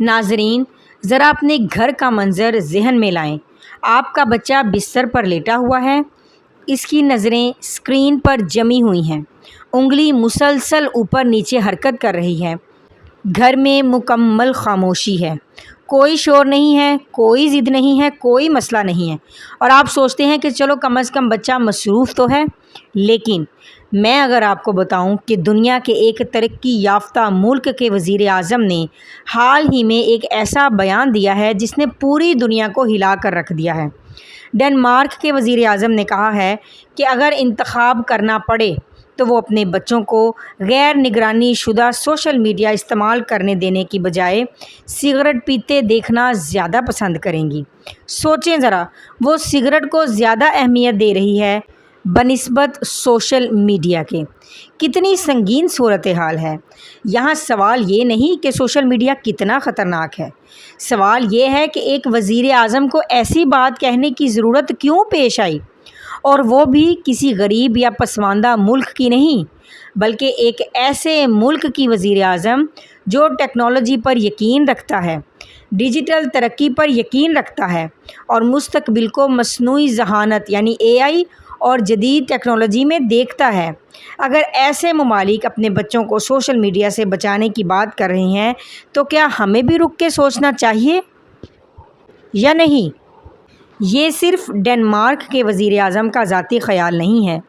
ناظرین، ذرا اپنے گھر کا منظر ذہن میں لائیں۔ آپ کا بچہ بستر پر لیٹا ہوا ہے، اس کی نظریں اسکرین پر جمی ہوئی ہیں، انگلی مسلسل اوپر نیچے حرکت کر رہی ہے۔ گھر میں مکمل خاموشی ہے، کوئی شور نہیں ہے، کوئی ضد نہیں ہے، کوئی مسئلہ نہیں ہے، اور آپ سوچتے ہیں کہ چلو کم از کم بچہ مصروف تو ہے۔ لیکن میں اگر آپ کو بتاؤں کہ دنیا کے ایک ترقی یافتہ ملک کے وزیر اعظم نے حال ہی میں ایک ایسا بیان دیا ہے جس نے پوری دنیا کو ہلا کر رکھ دیا ہے۔ ڈنمارک کے وزیر اعظم نے کہا ہے کہ اگر انتخاب کرنا پڑے تو وہ اپنے بچوں کو غیر نگرانی شدہ سوشل میڈیا استعمال کرنے دینے کی بجائے سگریٹ پیتے دیکھنا زیادہ پسند کریں گی۔ سوچیں ذرا، وہ سگریٹ کو زیادہ اہمیت دے رہی ہے بنسبت سوشل میڈیا کے۔ کتنی سنگین صورتحال ہے۔ یہاں سوال یہ نہیں کہ سوشل میڈیا کتنا خطرناک ہے، سوال یہ ہے کہ ایک وزیر اعظم کو ایسی بات کہنے کی ضرورت کیوں پیش آئی، اور وہ بھی کسی غریب یا پسماندہ ملک کی نہیں، بلکہ ایک ایسے ملک کی وزیر اعظم جو ٹیکنالوجی پر یقین رکھتا ہے، ڈیجیٹل ترقی پر یقین رکھتا ہے، اور مستقبل کو مصنوعی ذہانت یعنی AI اور جدید ٹیکنالوجی میں دیکھتا ہے۔ اگر ایسے ممالک اپنے بچوں کو سوشل میڈیا سے بچانے کی بات کر رہے ہیں تو کیا ہمیں بھی رک کے سوچنا چاہیے یا نہیں؟ یہ صرف ڈنمارک کے وزیر اعظم کا ذاتی خیال نہیں ہے۔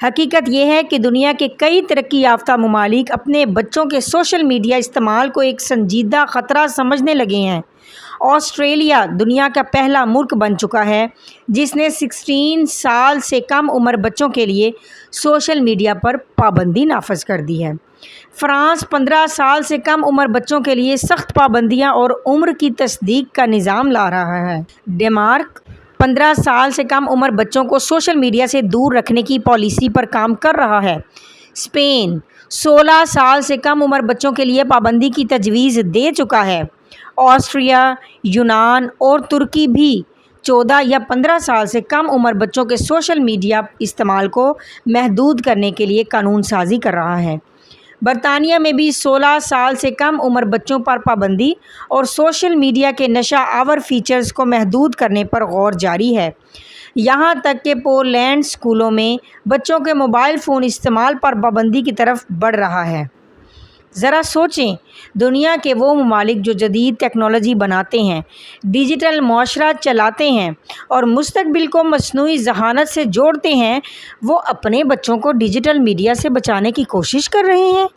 حقیقت یہ ہے کہ دنیا کے کئی ترقی یافتہ ممالک اپنے بچوں کے سوشل میڈیا استعمال کو ایک سنجیدہ خطرہ سمجھنے لگے ہیں۔ آسٹریلیا دنیا کا پہلا ملک بن چکا ہے جس نے 16 سال سے کم عمر بچوں کے لیے سوشل میڈیا پر پابندی نافذ کر دی ہے۔ فرانس 15 سال سے کم عمر بچوں کے لیے سخت پابندیاں اور عمر کی تصدیق کا نظام لا رہا ہے۔ ڈنمارک 15 سال سے کم عمر بچوں کو سوشل میڈیا سے دور رکھنے کی پالیسی پر کام کر رہا ہے۔ اسپین 16 سال سے کم عمر بچوں کے لیے پابندی کی تجویز دے چکا ہے۔ آسٹریا، یونان اور ترکی بھی 14 یا 15 سال سے کم عمر بچوں کے سوشل میڈیا استعمال کو محدود کرنے کے لیے قانون سازی کر رہا ہے۔ برطانیہ میں بھی 16 سال سے کم عمر بچوں پر پابندی اور سوشل میڈیا کے نشہ آور فیچرز کو محدود کرنے پر غور جاری ہے۔ یہاں تک کہ پولینڈ اسکولوں میں بچوں کے موبائل فون استعمال پر پابندی کی طرف بڑھ رہا ہے۔ ذرا سوچیں، دنیا کے وہ ممالک جو جدید ٹیکنالوجی بناتے ہیں، ڈیجیٹل معاشرہ چلاتے ہیں اور مستقبل کو مصنوعی ذہانت سے جوڑتے ہیں، وہ اپنے بچوں کو ڈیجیٹل میڈیا سے بچانے کی کوشش کر رہے ہیں۔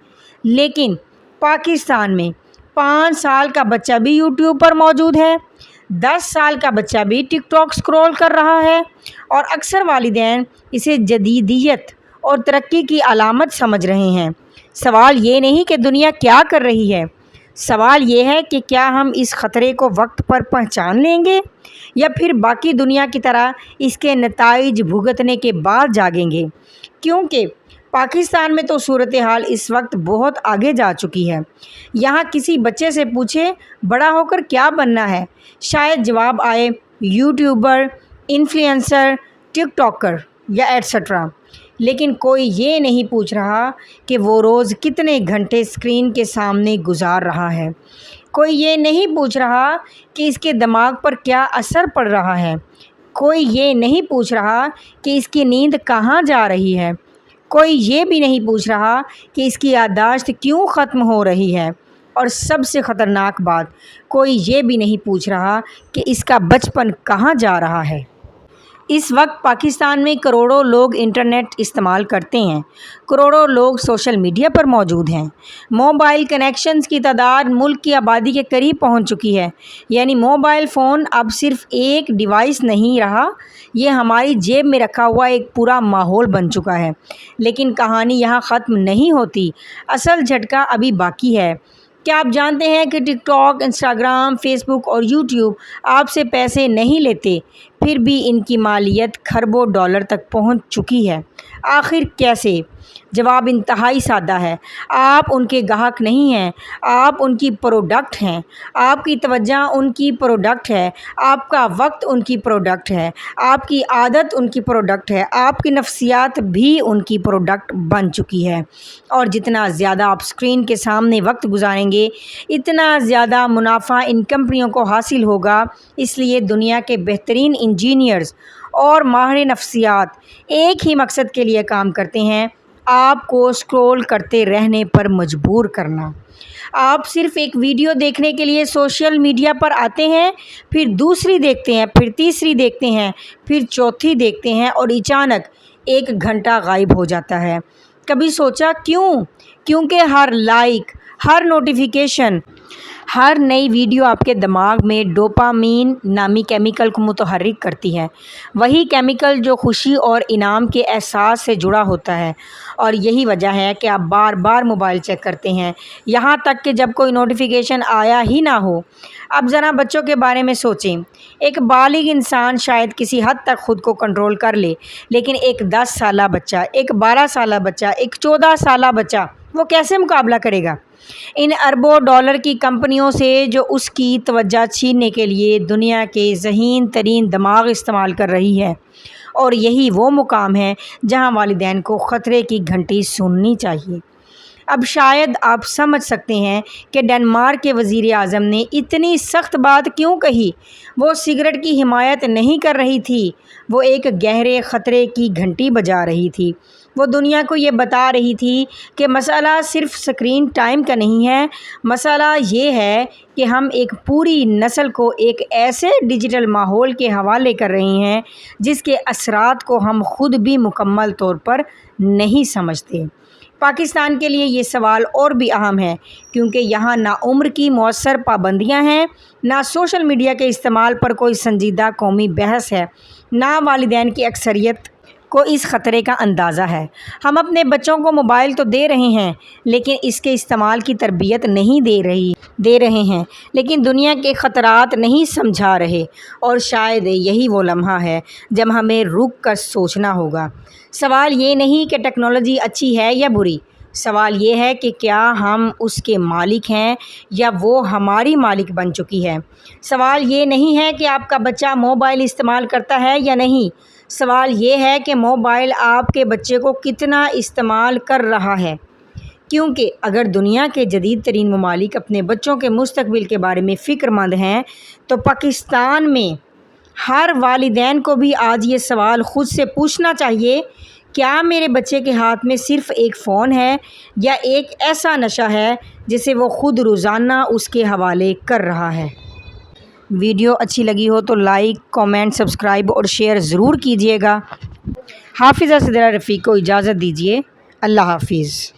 لیکن پاکستان میں 5 سال کا بچہ بھی یوٹیوب پر موجود ہے، 10 سال کا بچہ بھی ٹک ٹاک اسکرول کر رہا ہے، اور اکثر والدین اسے جدیدیت اور ترقی کی علامت سمجھ رہے ہیں۔ سوال یہ نہیں کہ دنیا کیا کر رہی ہے، سوال یہ ہے کہ کیا ہم اس خطرے کو وقت پر پہچان لیں گے یا پھر باقی دنیا کی طرح اس کے نتائج بھگتنے کے بعد جاگیں گے۔ کیونکہ پاکستان میں تو صورتحال اس وقت بہت آگے جا چکی ہے۔ یہاں کسی بچے سے پوچھے بڑا ہو کر کیا بننا ہے، شاید جواب آئے یوٹیوبر، انفلوئنسر، ٹک ٹاکر یا ایٹسٹرا، لیکن کوئی یہ نہیں پوچھ رہا کہ وہ روز کتنے گھنٹے اسکرین کے سامنے گزار رہا ہے، کوئی یہ نہیں پوچھ رہا کہ اس کے دماغ پر کیا اثر پڑ رہا ہے، کوئی یہ نہیں پوچھ رہا کہ اس کی نیند کہاں جا رہی ہے، کوئی یہ بھی نہیں پوچھ رہا کہ اس کی یادداشت کیوں ختم ہو رہی ہے، اور سب سے خطرناک بات، کوئی یہ بھی نہیں پوچھ رہا کہ اس کا بچپن کہاں جا رہا ہے۔ اس وقت پاکستان میں کروڑوں لوگ انٹرنیٹ استعمال کرتے ہیں، کروڑوں لوگ سوشل میڈیا پر موجود ہیں۔ موبائل کنیکشنز کی تعداد ملک کی آبادی کے قریب پہنچ چکی ہے، یعنی موبائل فون اب صرف ایک ڈیوائس نہیں رہا، یہ ہماری جیب میں رکھا ہوا ایک پورا ماحول بن چکا ہے۔ لیکن کہانی یہاں ختم نہیں ہوتی، اصل جھٹکا ابھی باقی ہے۔ کیا آپ جانتے ہیں کہ ٹک ٹاک، انسٹاگرام، فیس بک اور یوٹیوب آپ سے پیسے نہیں لیتے، پھر بھی ان کی مالیت کھربوں ڈالر تک پہنچ چکی ہے؟ آخر کیسے؟ جواب انتہائی سادہ ہے۔ آپ ان کے گاہک نہیں ہیں، آپ ان کی پروڈکٹ ہیں۔ آپ کی توجہ ان کی پروڈکٹ ہے، آپ کا وقت ان کی پروڈکٹ ہے، آپ کی عادت ان کی پروڈکٹ ہے، آپ کی نفسیات بھی ان کی پروڈکٹ بن چکی ہے۔ اور جتنا زیادہ آپ اسکرین کے سامنے وقت گزاریں گے، اتنا زیادہ منافع ان کمپنیوں کو حاصل ہوگا۔ اس لیے دنیا کے بہترین انجینئرز اور ماہر نفسیات ایک ہی مقصد کے لیے کام کرتے ہیں: آپ کو اسکرول کرتے رہنے پر مجبور کرنا۔ آپ صرف ایک ویڈیو دیکھنے کے لیے سوشل میڈیا پر آتے ہیں، پھر دوسری دیکھتے ہیں، پھر تیسری دیکھتے ہیں، پھر چوتھی دیکھتے ہیں اور اچانک 1 گھنٹہ غائب ہو جاتا ہے۔ کبھی سوچا کیوں؟ کیونکہ ہر لائک، ہر نوٹیفیکیشن، ہر نئی ویڈیو آپ کے دماغ میں ڈوپامین نامی کیمیکل کو متحرک کرتی ہے۔ وہی کیمیکل جو خوشی اور انعام کے احساس سے جڑا ہوتا ہے، اور یہی وجہ ہے کہ آپ بار بار موبائل چیک کرتے ہیں، یہاں تک کہ جب کوئی نوٹیفیکیشن آیا ہی نہ ہو۔ اب ذرا بچوں کے بارے میں سوچیں۔ ایک بالغ انسان شاید کسی حد تک خود کو کنٹرول کر لے، لیکن ایک 10 سالہ بچہ، ایک 12 سالہ بچہ، ایک 14 سالہ بچہ، وہ کیسے مقابلہ کرے گا ان اربوں ڈالر کی کمپنیوں سے جو اس کی توجہ چھیننے کے لیے دنیا کے ذہین ترین دماغ استعمال کر رہی ہے؟ اور یہی وہ مقام ہے جہاں والدین کو خطرے کی گھنٹی سننی چاہیے۔ اب شاید آپ سمجھ سکتے ہیں کہ ڈنمارک کے وزیر اعظم نے اتنی سخت بات کیوں کہی۔ وہ سگریٹ کی حمایت نہیں کر رہی تھی، وہ ایک گہرے خطرے کی گھنٹی بجا رہی تھی۔ وہ دنیا کو یہ بتا رہی تھی کہ مسئلہ صرف اسکرین ٹائم کا نہیں ہے، مسئلہ یہ ہے کہ ہم ایک پوری نسل کو ایک ایسے ڈیجیٹل ماحول کے حوالے کر رہے ہیں جس کے اثرات کو ہم خود بھی مکمل طور پر نہیں سمجھتے۔ پاکستان کے لیے یہ سوال اور بھی اہم ہے کیونکہ یہاں نہ عمر کی مؤثر پابندیاں ہیں، نہ سوشل میڈیا کے استعمال پر کوئی سنجیدہ قومی بحث ہے، نہ والدین کی اکثریت کو اس خطرے کا اندازہ ہے۔ ہم اپنے بچوں کو موبائل تو دے رہے ہیں، لیکن اس کے استعمال کی تربیت نہیں دے رہے ہیں، لیکن دنیا کے خطرات نہیں سمجھا رہے۔ اور شاید یہی وہ لمحہ ہے جب ہمیں رک کر سوچنا ہوگا۔ سوال یہ نہیں کہ ٹیکنالوجی اچھی ہے یا بری، سوال یہ ہے کہ کیا ہم اس کے مالک ہیں یا وہ ہماری مالک بن چکی ہے۔ سوال یہ نہیں ہے کہ آپ کا بچہ موبائل استعمال کرتا ہے یا نہیں، سوال یہ ہے کہ موبائل آپ کے بچے کو کتنا استعمال کر رہا ہے۔ کیونکہ اگر دنیا کے جدید ترین ممالک اپنے بچوں کے مستقبل کے بارے میں فکر مند ہیں، تو پاکستان میں ہر والدین کو بھی آج یہ سوال خود سے پوچھنا چاہیے: کیا میرے بچے کے ہاتھ میں صرف ایک فون ہے یا ایک ایسا نشہ ہے جسے وہ خود روزانہ اس کے حوالے کر رہا ہے؟ ویڈیو اچھی لگی ہو تو لائک، کامنٹ، سبسکرائب اور شیئر ضرور کیجیے گا۔ حافظہ صدرہ رفیق کو اجازت دیجیے۔ اللہ حافظ۔